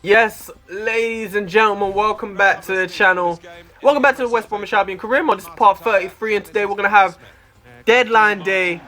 Yes, ladies and gentlemen, welcome back to the channel. Welcome back to the West Bromwich Albion career mode. This is part 33, and today we're going to have deadline day,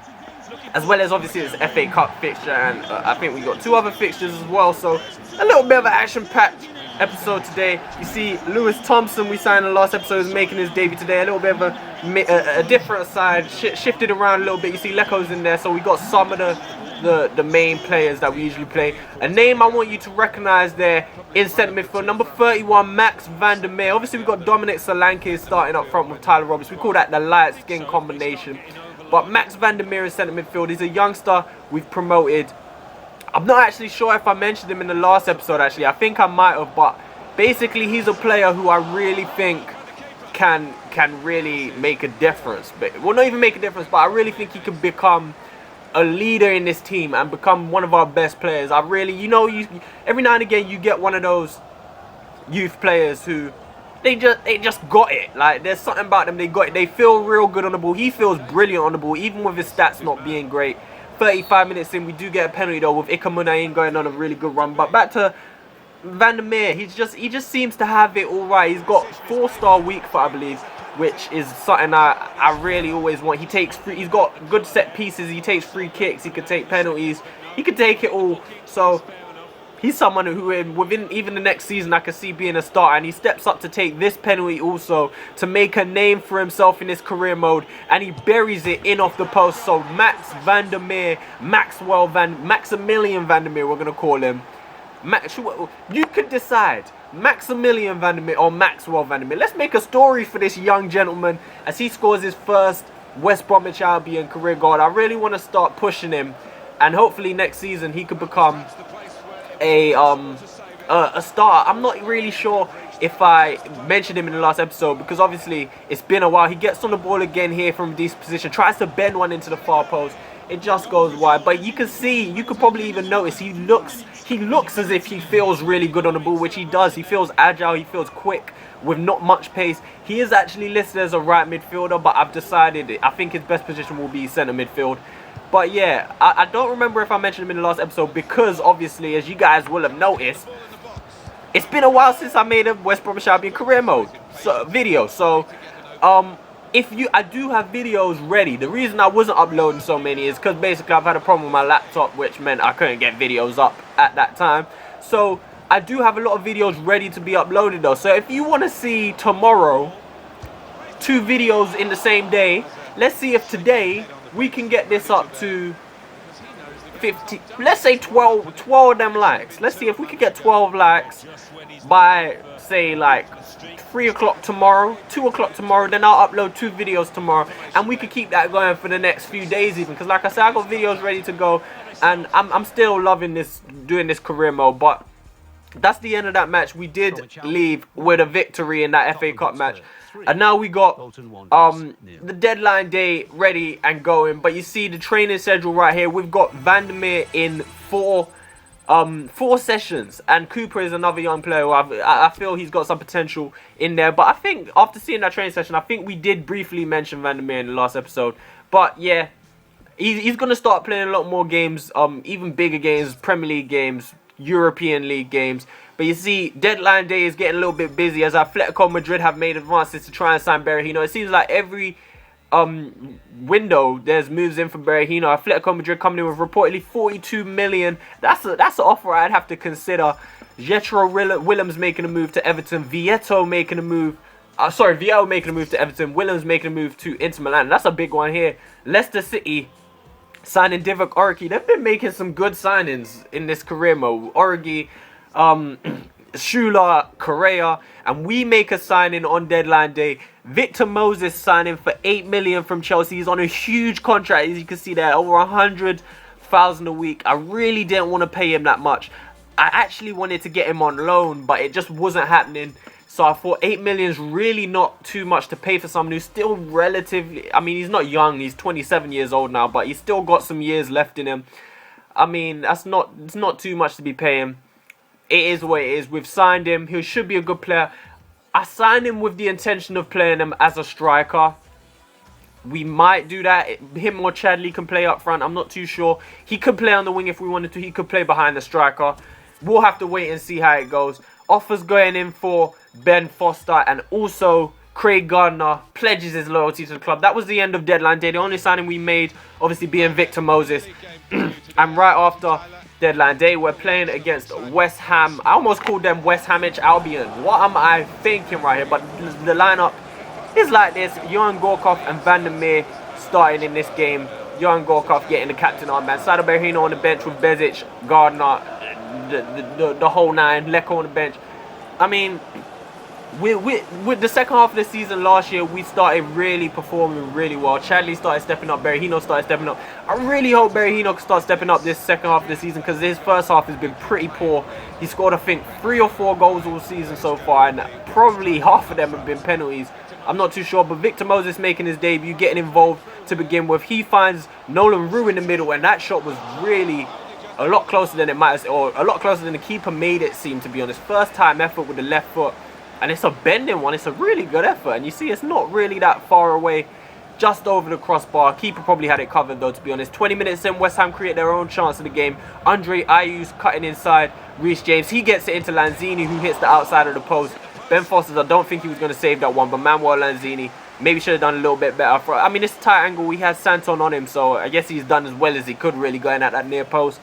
as well as obviously this FA Cup fixture, and I think we got two other fixtures as well. So a little bit of an action-packed episode today. You see Lewis Thompson, we signed in the last episode, is making his debut today. A little bit of a different side, shifted around a little bit. You see Leco's in there, so we got some of the main players that we usually play. A name I want you to recognize there in centre midfield, number 31, Max van der Meer. Obviously we've got Dominic Solanke starting up front with Tyler Roberts. We call that the light skin combination. But Max van der Meer in centre midfield. He's a youngster we've promoted. I'm not actually sure if I mentioned him in the last episode actually. I think I might have, but basically he's a player who I really think can really make a difference. But well, not even make a difference, but I really think he can become a leader in this team and become one of our best players. I really, you every now and again you get one of those youth players who they just got it. Like, there's something about them, they got it. They feel real good on the ball. He feels brilliant on the ball, even with his stats not being great. 35 minutes in, we do get a penalty though, with Ikamunain going on a really good run. But back to Van der Meer, he just seems to have it all right. He's got 4-star weak foot, I believe, which is something I really always want. He's got good set pieces, he takes free kicks, he could take penalties, he could take it all. So he's someone who within even the next season I could see being a starter, and he steps up to take this penalty also to make a name for himself in this career mode, and he buries it in off the post. So Max van der Meer, Maximilian van der Meer, we're gonna call him. You could decide, Maximilian van der Meer or Maxwell van der Meer. Let's make a story for this young gentleman as he scores his first West Bromwich Albion career goal. I really want to start pushing him, and hopefully next season he could become a star. I'm not really sure if I mentioned him in the last episode, because obviously it's been a while. He gets on the ball again here from a decent position, tries to bend one into the far post. It just goes wide. But you can see, you could probably even notice, he looks as if he feels really good on the ball, which he does. He feels agile, he feels quick with not much pace. He is actually listed as a right midfielder, but I've decided I think his best position will be centre midfield. But yeah, I don't remember if I mentioned him in the last episode, because obviously, as you guys will have noticed, it's been a while since I made a West Bromwich Albion career mode video. So I do have videos ready. The reason I wasn't uploading so many is because basically I've had a problem with my laptop, which meant I couldn't get videos up at that time. So I do have a lot of videos ready to be uploaded though. So if you want to see tomorrow 2 videos in the same day, let's see if today we can get this up to 50, let's say 12 of them likes. Let's see if we could get 12 likes by, say, like 3 o'clock tomorrow, 2 o'clock tomorrow. Then I'll upload 2 videos tomorrow, and we could keep that going for the next few days even, because like I said, I got videos ready to go, and I'm still loving this, doing this career mode. But that's the end of that match. We did leave with a victory in that FA Cup match, and now we got the deadline day ready and going. But you see the training schedule right here. We've got Van der Meer in 4 sessions, and Cooper is another young player. I feel he's got some potential in there. But I think after seeing that training session, I think we did briefly mention Van der Meer in the last episode. But yeah, he's going to start playing a lot more games, even bigger games, Premier League games, European League games. But you see, deadline day is getting a little bit busy, as Atletico Madrid have made advances to try and sign Berahino. It seems like every window there's moves in for Berahino. Atletico Madrid coming in with reportedly 42 million. That's an offer I'd have to consider. Jetro Willems making a move to Everton. Vietto making a move. Vietto making a move to Everton. Willems making a move to Inter Milan. That's a big one here. Leicester City signing Divock Origi. They've been making some good signings in this career mode. Origi, Shula, Correa, and we make a signing on deadline day. Victor Moses signing for 8 million from Chelsea. He's on a huge contract, as you can see there, over 100,000 a week. I really didn't want to pay him that much. I actually wanted to get him on loan, but it just wasn't happening. So I thought 8 million is really not too much to pay for someone who's still relatively, I mean, he's not young, he's 27 years old now, but he's still got some years left in him. I mean, it's not too much to be paying. It is what it is. We've signed him. He should be a good player. I signed him with the intention of playing him as a striker. We might do that. Him or Chadley can play up front. I'm not too sure. He could play on the wing if we wanted to. He could play behind the striker. we'll have to wait and see how it goes. Offers going in for Ben Foster, and also Craig Gardner pledges his loyalty to the club. That was the end of deadline day. The only signing we made, obviously, being Victor Moses. And right after deadline day, we're playing against West Ham. I almost called them West Hamwich Albion. What am I thinking right here? But the lineup is like this. Johan Gorkov and Van der Meer starting in this game. Johan Gorkov getting the captain armband. Sado Berahino on the bench with Bezic, Gardner, the whole nine. Leko on the bench. I mean, with the second half of the season last year, we started really performing really well. Chadley started stepping up. Berahino started stepping up. I really hope Berahino can start stepping up this second half of the season, because his first half has been pretty poor. He scored, I think, 3 or 4 goals all season so far, and probably half of them have been penalties. I'm not too sure, but Victor Moses making his debut, getting involved to begin with. He finds Nolan Roux in the middle, and that shot was really a lot closer than it might have, or a lot closer than the keeper made it seem, to be honest. First time effort with the left foot, and it's a bending one. It's a really good effort, and you see it's not really that far away, just over the crossbar. Keeper probably had it covered though, to be honest. 20 minutes in, West Ham create their own chance of the game. Andre Ayew's cutting inside Reece James. He gets it into Lanzini, who hits the outside of the post. Ben Foster, I don't think he was going to save that one, but Manuel Lanzini maybe should have done a little bit better. I mean, it's a tight angle. We had Santon on him, so I guess he's done as well as he could, really, going at that near post.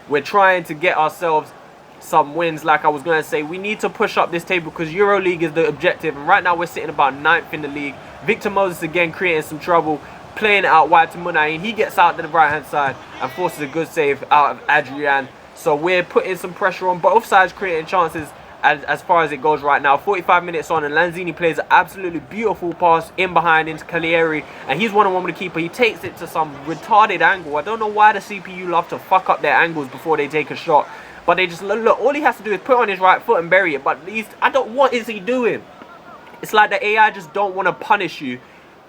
We're trying to get ourselves some wins. Like I was going to say, we need to push up this table, because EuroLeague is the objective, and right now we're sitting about 9th in the league. Victor Moses again creating some trouble, playing it out wide to Munayin. He gets out to the right hand side and forces a good save out of Adrian. So we're putting some pressure on both sides, creating chances as far as it goes right now. 45 minutes on, and Lanzini plays an absolutely beautiful pass in behind into Cagliari, and he's one-on-one with the keeper. He takes it to some retarded angle. I don't know why the CPU love to fuck up their angles before they take a shot, but they just look. All he has to do is put on his right foot and bury it. But what is he doing? It's like the AI just don't want to punish you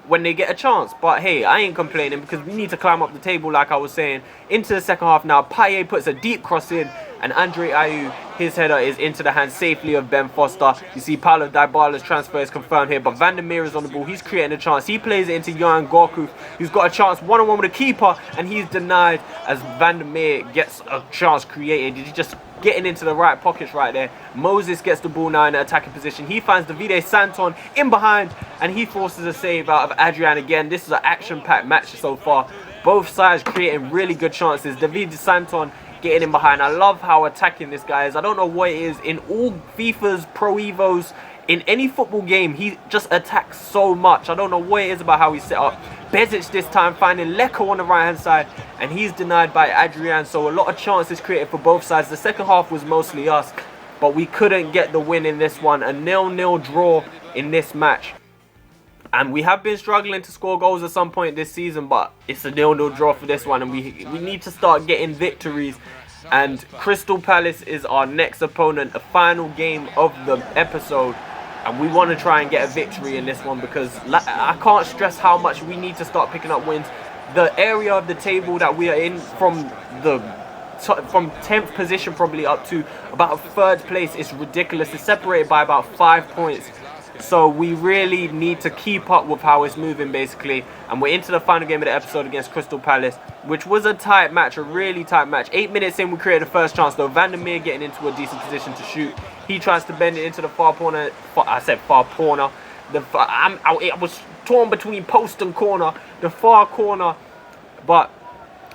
when they get a chance. But hey, I ain't complaining, because we need to climb up the table, like I was saying. Into the second half now, Payet puts a deep cross in, and Andre Ayew, his header is into the hands safely of Ben Foster. You see Paulo Dybala's transfer is confirmed here, but Van der Meer is on the ball. He's creating a chance. He plays it into Johan Gorkov, who's got a chance one-on-one with the keeper, and he's denied as Van der Meer gets a chance created. He's just getting into the right pockets right there. Moses gets the ball now in the attacking position. He finds Davide Santon in behind, and he forces a save out of Adrian again. This is an action-packed match so far. Both sides creating really good chances. Davide Santon getting in behind. I love how attacking this guy is. I don't know what it is. In all FIFA's Pro Evos, in any football game, he just attacks so much. I don't know what it is about how he's set up. Bezic this time finding Leko on the right hand side, and he's denied by Adrian. So a lot of chances created for both sides. The second half was mostly us, but we couldn't get the win in this one. A 0-0 draw in this match. And we have been struggling to score goals at some point this season, but it's a 0-0 draw for this one, and we need to start getting victories. And Crystal Palace is our next opponent, the final game of the episode, and we want to try and get a victory in this one, because I can't stress how much we need to start picking up wins. The area of the table that we are in, from 10th position probably up to about 3rd place, is ridiculous. It's separated by about 5 points. So we really need to keep up with how it's moving, basically. And we're into the final game of the episode against Crystal Palace, which was a tight match, a really tight match. 8 minutes in, we created the first chance, though. Van der Meer getting into a decent position to shoot. He tries to bend it into the far corner. I said far corner. I was torn between post and corner. The far corner. But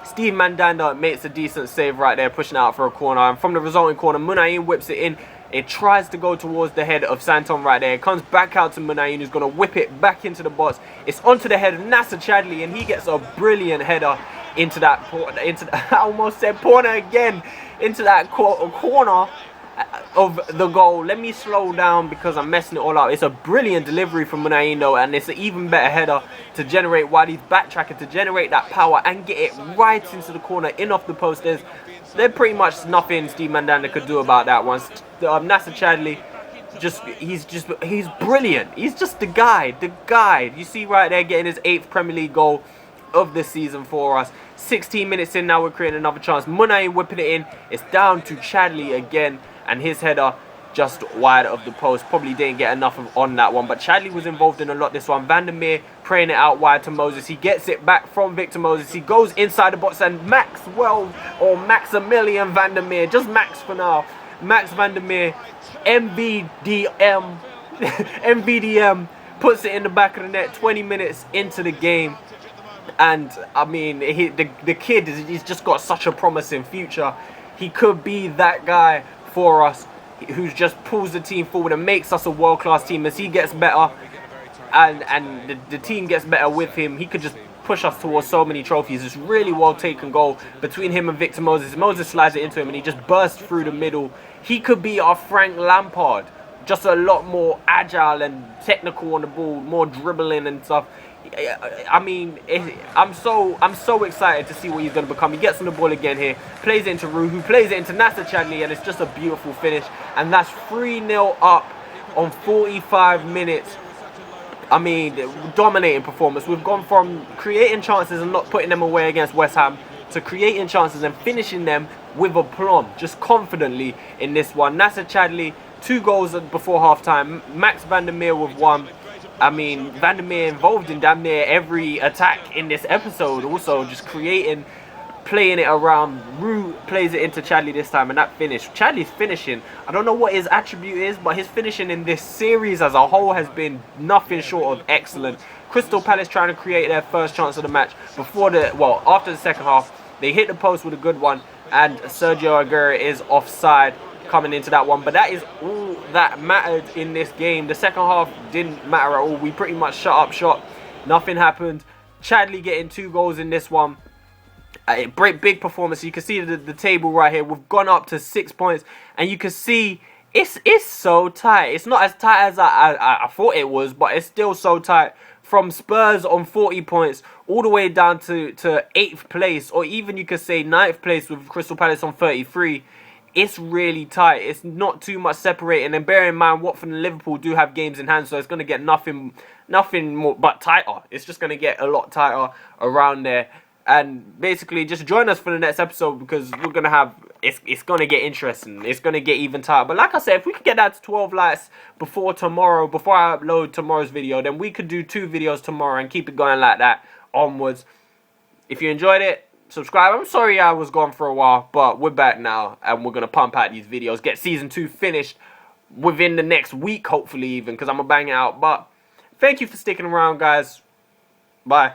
Steve Mandanda makes a decent save right there, pushing out for a corner. And from the resulting corner, Munayin whips it in. It tries to go towards the head of Santon right there. It comes back out to Munayin, who's going to whip it back into the box. It's onto the head of Nasser Chadli, and he gets a brilliant header into that I almost said corner again, into that corner of the goal. Let me slow down because I'm messing it all up. It's a brilliant delivery from Munayin though, and it's an even better header to generate while he's backtracking, to generate that power and get it right into the corner, in off the post. There's pretty much nothing Steve Mandanda could do about that one. Nasser Chadli, he's brilliant. He's just the guy. You see right there, getting his 8th Premier League goal of the season for us. 16 minutes in now, we're creating another chance. Munayin whipping it in. It's down to Chadli again, and his header just wide of the post. Probably didn't get enough on that one, but Chadli was involved in a lot this one. Van der Meer praying it out wide to Moses. He gets it back from Victor Moses. He goes inside the box, and Maximilian Van der Meer, just Max for now, Max Van der Meer, MVDM puts it in the back of the net 20 minutes into the game. And I mean, the kid, he's just got such a promising future. He could be that guy for us who just pulls the team forward and makes us a world-class team. As he gets better and the team gets better with him, he could just push us towards so many trophies. It's really well taken goal between him and Victor Moses. Moses slides it into him and he just bursts through the middle. He could be our Frank Lampard, just a lot more agile and technical on the ball, more dribbling and stuff. I mean, I'm so excited to see what he's going to become. He gets on the ball again here, plays it into Rue, who plays it into Nasser Chadli, and it's just a beautiful finish. And that's 3-0 up on 45 minutes. I mean, dominating performance. We've gone from creating chances and not putting them away against West Ham to creating chances and finishing them with aplomb, just confidently in this one. Nasser Chadli, 2 goals before half-time. Max Van der Meer with 1. I mean, Van der Meer involved in damn near every attack in this episode. Also, just creating, playing it around. Rue plays it into Chadli this time, and that finish. Chadli's finishing, I don't know what his attribute is, but his finishing in this series as a whole has been nothing short of excellent. Crystal Palace trying to create their first chance of the match after the second half. They hit the post with a good one, and Sergio Aguero is offside coming into that one. But that is all that mattered in this game. The second half didn't matter at all. We pretty much shut up shop. Nothing happened. Chadli getting 2 goals in this one. A big performance. You can see the table right here. We've gone up to 6 points, and you can see it's so tight. It's not as tight as I thought it was, but it's still so tight. From Spurs on 40 points all the way down to 8th place, or even you could say 9th place with Crystal Palace on 33. It's really tight. It's not too much separating. And bear in mind, Watford and Liverpool do have games in hand, so it's going to get nothing more but tighter. It's just going to get a lot tighter around there. And basically, just join us for the next episode, because we're going to have... It's going to get interesting. It's going to get even tighter. But like I said, if we could get that to 12 likes before tomorrow, before I upload tomorrow's video, then we could do 2 videos tomorrow and keep it going like that onwards. If you enjoyed it, subscribe. I'm sorry I was gone for a while, but we're back now, and we're going to pump out these videos. Get season 2 finished within the next week, hopefully even, because I'm going to bang it out. But thank you for sticking around, guys. Bye.